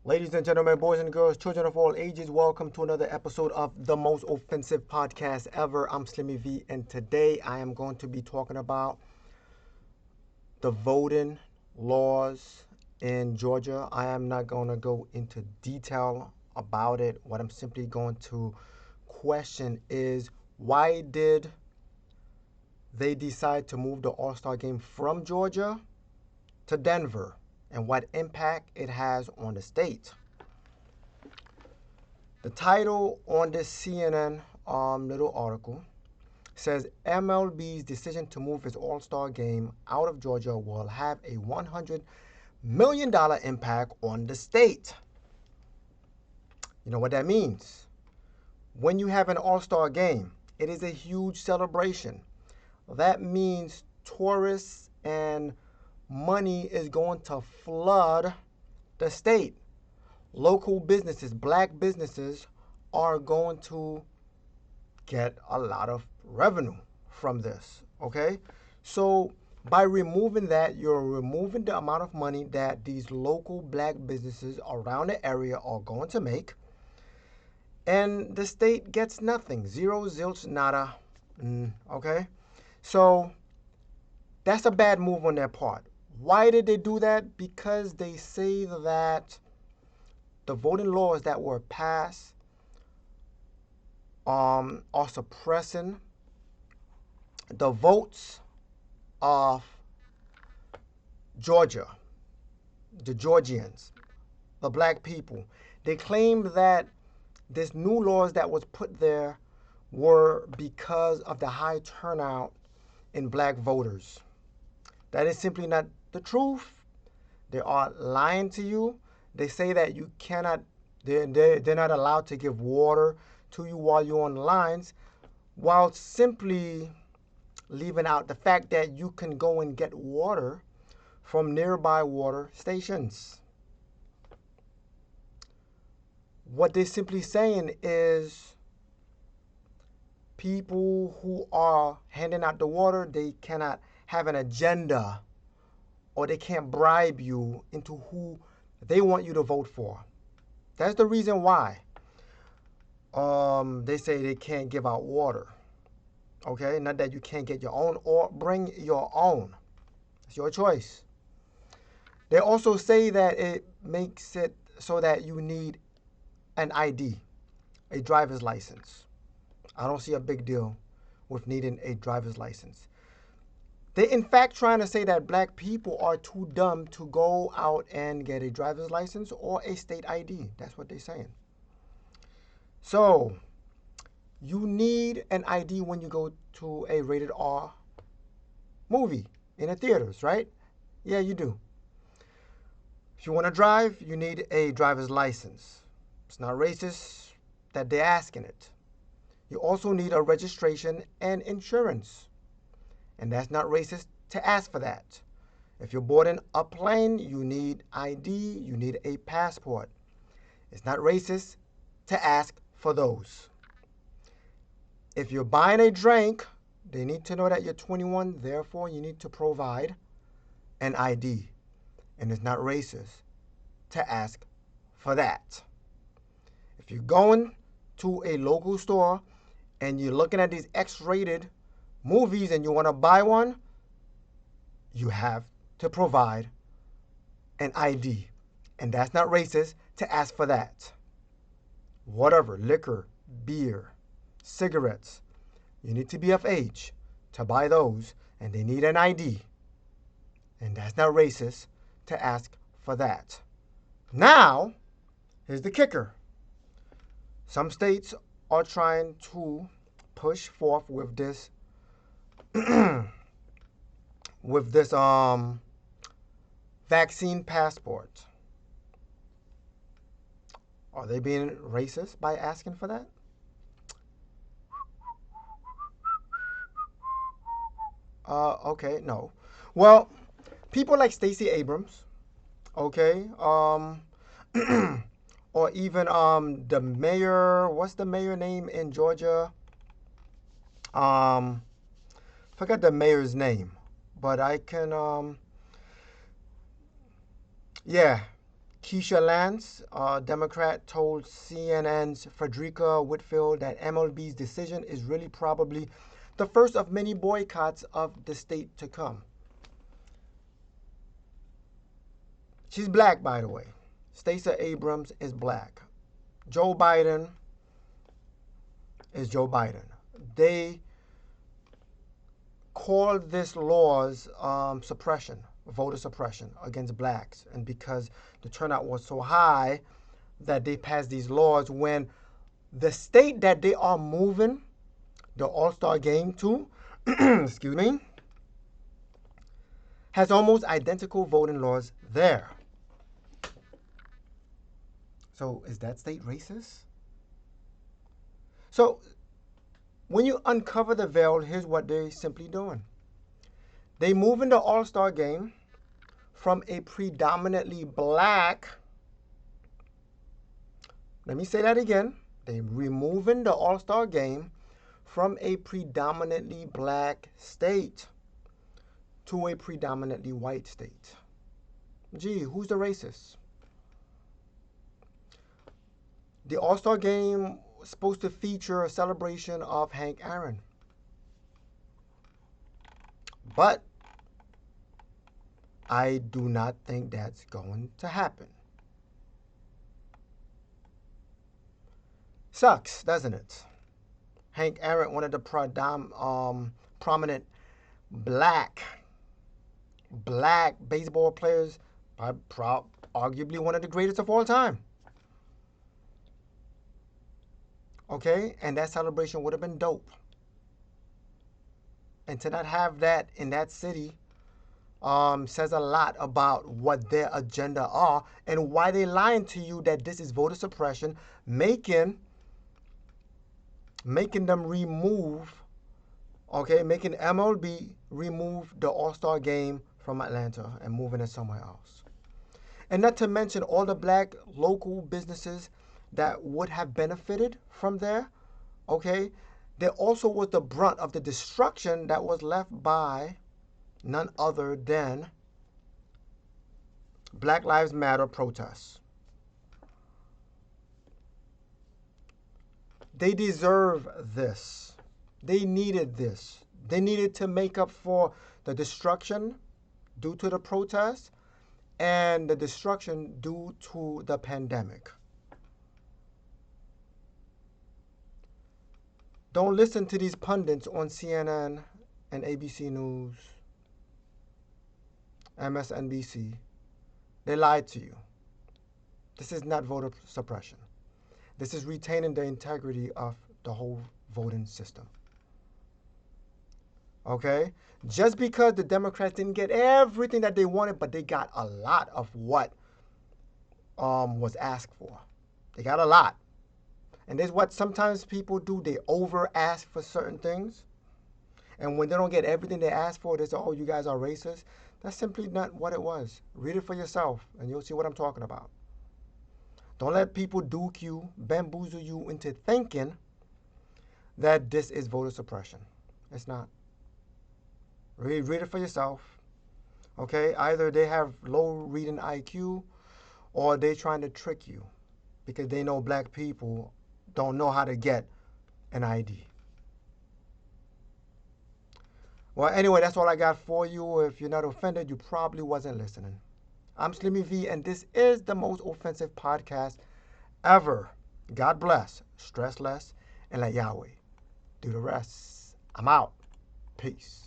Ladies and gentlemen, boys and girls, children of all ages, welcome to another episode of the most offensive podcast ever. I'm Slimmy V, and today I am going to be talking about the voting laws in Georgia. I am not going to go into detail about it. What I'm simply going to question is, why did they decide to move the All-Star Game from Georgia to Denver, and what impact it has on the state? The title on this CNN little article says MLB's decision to move its All-Star Game out of Georgia will have a $100 million impact on the state. You know what that means? When you have an All-Star Game, it is a huge celebration. That means tourists and money is going to flood the state. Local businesses, black businesses, are going to get a lot of revenue from this, okay? So by removing that, you're removing the amount of money that these local black businesses around the area are going to make, and the state gets nothing. Zero, zilch, nada, okay? So that's a bad move on their part. Why did they do that? Because they say that the voting laws that were passed are suppressing the votes of Georgia, the Georgians, the black people. They claim that these new laws that was put there were because of the high turnout in black voters. That is simply not the truth. They are lying to you. They say that you cannot, they're not allowed to give water to you while you're on the lines, while simply leaving out the fact that you can go and get water from nearby water stations. What they're simply saying is people who are handing out the water, they cannot have an agenda, or they can't bribe you into who they want you to vote for. That's the reason why they say they can't give out water. Okay, not that you can't get your own or bring your own. It's your choice. They also say that it makes it so that you need an ID, a driver's license. I don't see a big deal with needing a driver's license. They're in fact trying to say that black people are too dumb to go out and get a driver's license or a state ID. That's what they're saying. So you need an ID when you go to a rated R movie in the theaters, right? Yeah, you do. If you want to drive, you need a driver's license. It's not racist that they're asking it. You also need a registration and insurance. And that's not racist to ask for that. If you're boarding a plane, you need ID, you need a passport. It's not racist to ask for those. If you're buying a drink, they need to know that you're 21, therefore you need to provide an ID. And it's not racist to ask for that. If you're going to a local store and you're looking at these X-rated movies and you want to buy one, you have to provide an ID. And that's not racist to ask for that. Whatever, liquor, beer, cigarettes, you need to be of age to buy those, and they need an ID. And that's not racist to ask for that. Now, here's the kicker. Some states are trying to push forth with this vaccine passport. Are they being racist by asking for that? Okay, no. Well, people like Stacey Abrams, okay, or even the mayor, what's the mayor name in Georgia? Forgot the mayor's name, but I can yeah, Keisha Lance, a Democrat, told CNN's Frederica Whitfield that MLB's decision is really probably the first of many boycotts of the state to come. She's black, by the way. Stacey Abrams is black. Joe Biden is Joe Biden. They called this laws suppression, voter suppression against blacks. And because the turnout was so high that they passed these laws, when the state that they are moving the All-Star Game to, excuse me, has almost identical voting laws there. So is that state racist? So when you uncover the veil, here's what they're simply doing. They moving the All-Star Game from a predominantly black, let me say that again. They removing the All-Star Game from a predominantly black state to a predominantly white state. Gee, who's the racist? The All-Star Game was supposed to feature a celebration of Hank Aaron. But I do not think that's going to happen. Sucks, doesn't it? Hank Aaron, one of the prominent black baseball players, arguably one of the greatest of all time. Okay, and that celebration would have been dope. And to not have that in that city says a lot about what their agenda are and why they lying to you that this is voter suppression, making them remove, okay, making MLB remove the All-Star Game from Atlanta and moving it somewhere else. And not to mention all the black local businesses that would have benefited from there, okay? There also was the brunt of the destruction that was left by none other than Black Lives Matter protests. They deserve this. They needed this. They needed to make up for the destruction due to the protests and the destruction due to the pandemic. Don't listen to these pundits on CNN and ABC News, MSNBC. They lied to you. This is not voter suppression. This is retaining the integrity of the whole voting system. Okay? Just because the Democrats didn't get everything that they wanted, but they got a lot of what was asked for. They got a lot. And this is what sometimes people do. They over ask for certain things. And when they don't get everything they ask for, they say, oh, you guys are racist. That's simply not what it was. Read it for yourself, and you'll see what I'm talking about. Don't let people duke you, bamboozle you into thinking that this is voter suppression. It's not. Read it for yourself. Okay? Either they have low reading IQ or they're trying to trick you because they know black people don't know how to get an ID. Well, anyway, that's all I got for you. If you're not offended, you probably wasn't listening. I'm Slimmy V, and this is the most offensive podcast ever. God bless, stress less, and let Yahweh do the rest. I'm out. Peace.